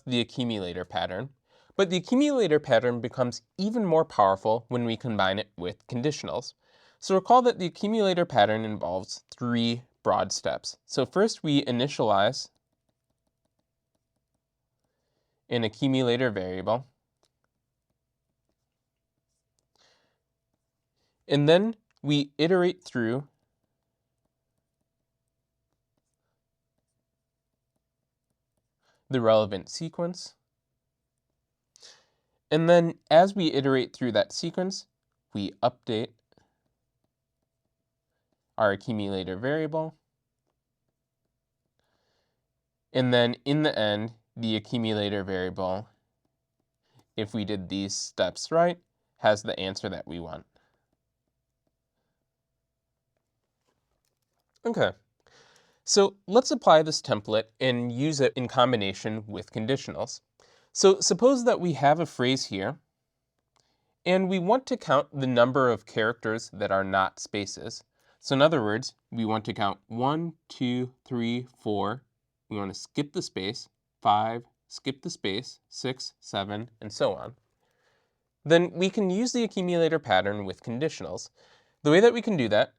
the accumulator pattern, but the accumulator pattern becomes even more powerful when we combine it with conditionals. So recall that the accumulator pattern involves three broad steps. So first we initialize an accumulator variable, and then we iterate through the relevant sequence. And then as we iterate through that sequence, we update our accumulator variable. And then in the end, the accumulator variable, if we did these steps right, has the answer that we want. Okay, so let's apply this template and use it in combination with conditionals. So suppose that we have a phrase here, and we want to count the number of characters that are not spaces. So in other words, we want to count 1, 2, 3, 4. We want to skip the space, 5, skip the space, 6, 7, and so on. Then we can use the accumulator pattern with conditionals. The way that we can do that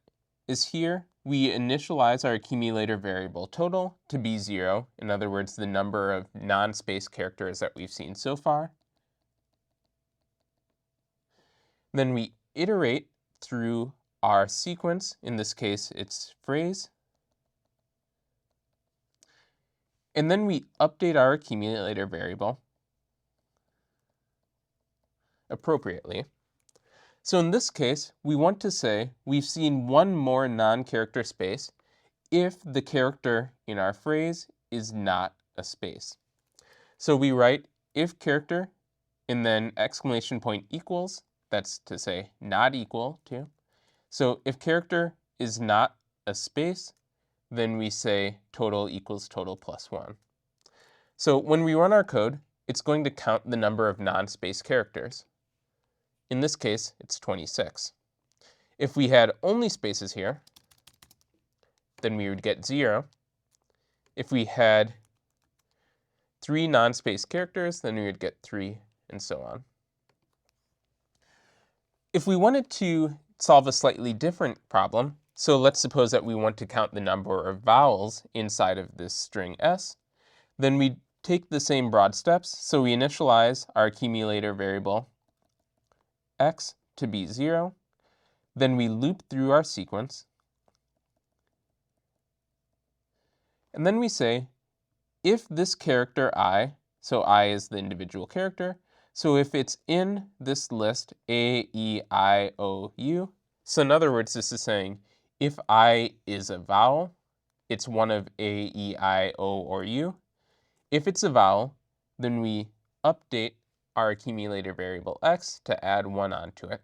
is here we initialize our accumulator variable total to be 0. In other words, the number of non-space characters that we've seen so far. Then we iterate through our sequence. In this case, it's phrase. And then we update our accumulator variable appropriately. So in this case, we want to say we've seen one more non-character space if the character in our phrase is not a space. So we write if character and then exclamation point equals, that's to say not equal to. So if character is not a space, then we say total equals total plus 1. So when we run our code, it's going to count the number of non-space characters. In this case, it's 26. If we had only spaces here, then we would get 0. If we had 3 non-space characters, then we would get 3, and so on. If we wanted to solve a slightly different problem, so let's suppose that we want to count the number of vowels inside of this string s, then we take the same broad steps. So we initialize our accumulator variable x to be 0. Then we loop through our sequence. And then we say, if this character I, so I is the individual character, so if it's in this list A, E, I, O, U, so in other words, this is saying if I is a vowel, it's one of A, E, I, O, or U. If it's a vowel, then we update our accumulator variable x to add 1 onto it.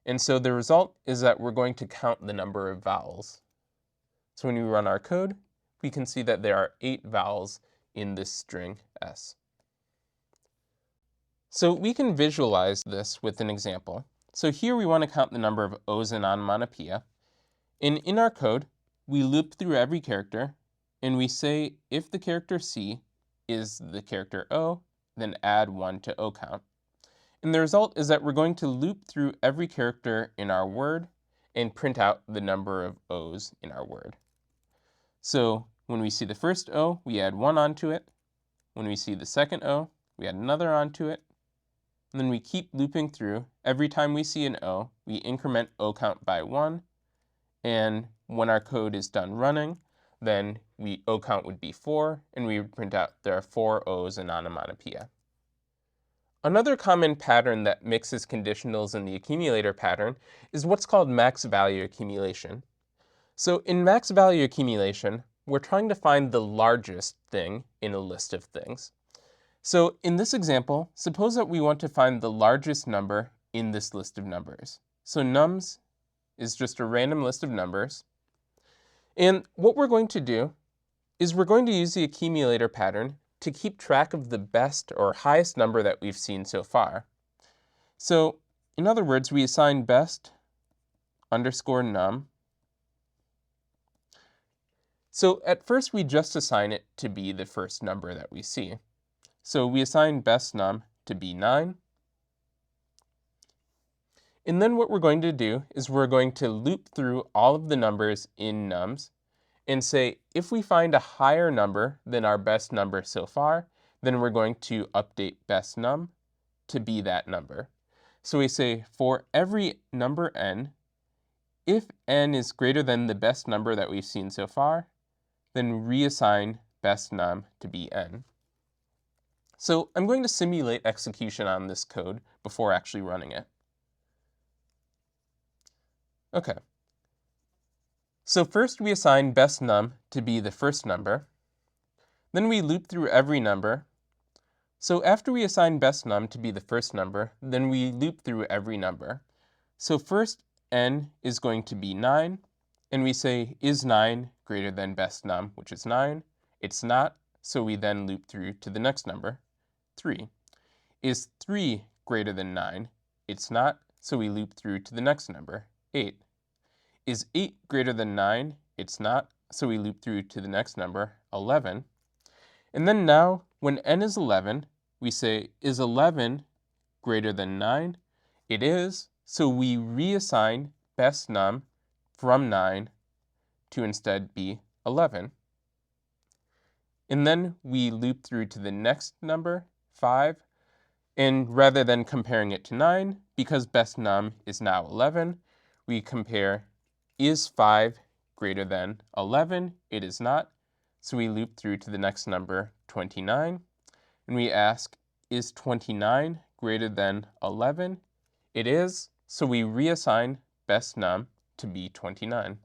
And so the result is that we're going to count the number of vowels. So when we run our code, we can see that there are 8 vowels in this string s. So we can visualize this with an example. So here we want to count the number of O's in onomatopoeia. And in our code, we loop through every character, and we say if the character C is the character O, then add 1 to O count. And the result is that we're going to loop through every character in our word and print out the number of O's in our word. So when we see the first O, we add 1 onto it. When we see the second O, we add another onto it. And then we keep looping through. Every time we see an O, we increment O count by 1. And when our code is done running, then O count would be 4, and we would print out there are 4 O's in onomatopoeia. Another common pattern that mixes conditionals in the accumulator pattern is what's called max value accumulation. So in max value accumulation, we're trying to find the largest thing in a list of things. So in this example, suppose that we want to find the largest number in this list of numbers. So nums is just a random list of numbers. And what we're going to do is we're going to use the accumulator pattern to keep track of the best or highest number that we've seen so far. So in other words, we assign best underscore num. So at first we just assign it to be the first number that we see. So we assign best num to be 9. And then what we're going to do is we're going to loop through all of the numbers in nums and say if we find a higher number than our best number so far, then we're going to update best num to be that number. So we say for every number n, if n is greater than the best number that we've seen so far, then reassign best num to be n. So I'm going to simulate execution on this code before actually running it. Okay. So first we assign best num to be the first number. Then we loop through every number. So after we assign best num to be the first number, then we loop through every number. So first n is going to be 9, and we say is 9 greater than best num, which is 9? It's not, so we then loop through to the next number, 3. Is 3 greater than 9? It's not, so we loop through to the next number, 8. Is 8 greater than 9? It's not, so we loop through to the next number, 11. And then now, when n is 11, we say, is 11 greater than 9? It is, so we reassign best num from 9 to instead be 11. And then we loop through to the next number, 5. And rather than comparing it to 9, because best num is now 11, we compare is 5 greater than 11? It is not. So we loop through to the next number, 29. And we ask, is 29 greater than 11? It is. So we reassign best num to be 29.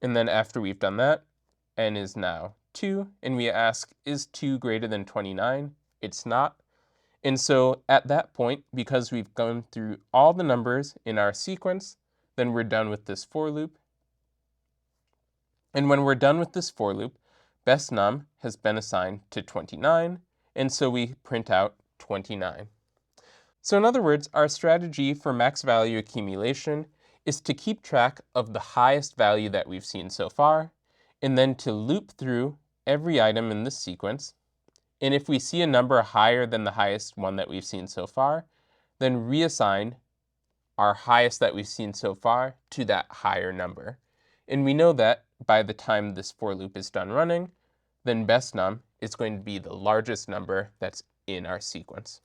And then after we've done that, n is now 2. And we ask, is 2 greater than 29? It's not. And so at that point, because we've gone through all the numbers in our sequence, then we're done with this for loop. And when we're done with this for loop, best num has been assigned to 29, and so we print out 29. So in other words, our strategy for max value accumulation is to keep track of the highest value that we've seen so far, and then to loop through every item in this sequence. And if we see a number higher than the highest one that we've seen so far, then reassign our highest that we've seen so far to that higher number. And we know that by the time this for loop is done running, then best num is going to be the largest number that's in our sequence.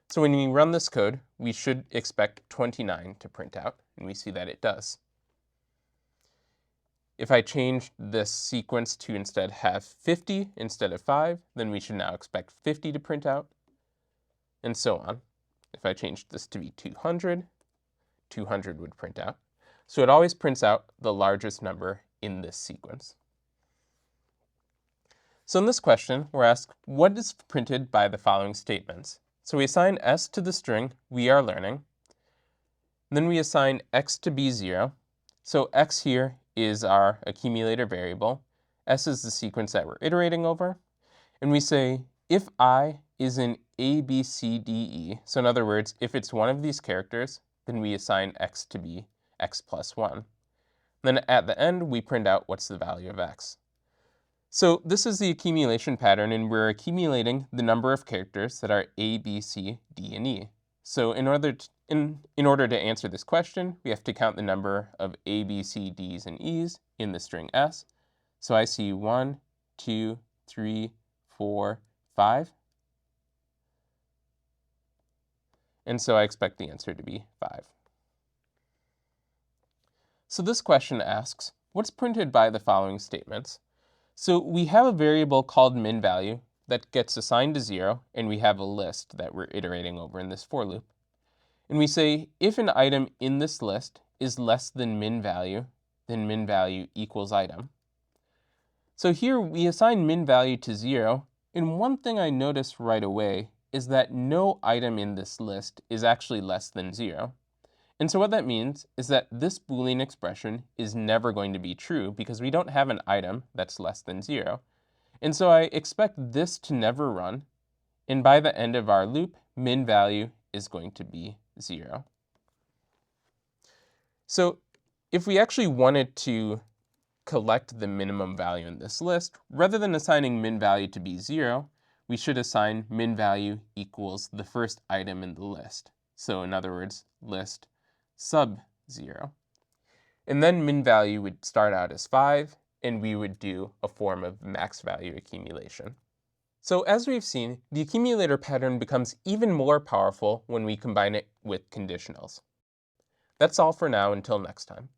So when we run this code, we should expect 29 to print out, and we see that it does. If I change this sequence to instead have 50 instead of 5, then we should now expect 50 to print out, and so on. If I change this to be 200, 200 would print out. So it always prints out the largest number in this sequence. So in this question, we're asked, what is printed by the following statements? So we assign s to the string we are learning. Then we assign x to be 0. So x here is our accumulator variable. S is the sequence that we're iterating over. And we say if I is in A, B, C, D, E, so in other words, if it's one of these characters, then we assign x to be x plus 1. Then at the end, we print out what's the value of x. So this is the accumulation pattern, and we're accumulating the number of characters that are A, B, C, D, and E. So in order to answer this question, we have to count the number of A, B, C, Ds, and Es in the string S. So I see 1, 2, 3, 4, 5. And so I expect the answer to be 5. So this question asks, what's printed by the following statements? So we have a variable called min value that gets assigned to 0, and we have a list that we're iterating over in this for loop. And we say if an item in this list is less than min value, then min value equals item. So here we assign min value to 0, and one thing I notice right away is that no item in this list is actually less than 0. And so what that means is that this Boolean expression is never going to be true because we don't have an item that's less than 0. And so I expect this to never run, and by the end of our loop, min value is going to be 0. So if we actually wanted to collect the minimum value in this list, rather than assigning min value to be 0, we should assign min value equals the first item in the list. So in other words, list sub 0. And then min value would start out as 5, and we would do a form of max value accumulation. So as we've seen, the accumulator pattern becomes even more powerful when we combine it with conditionals. That's all for now until next time.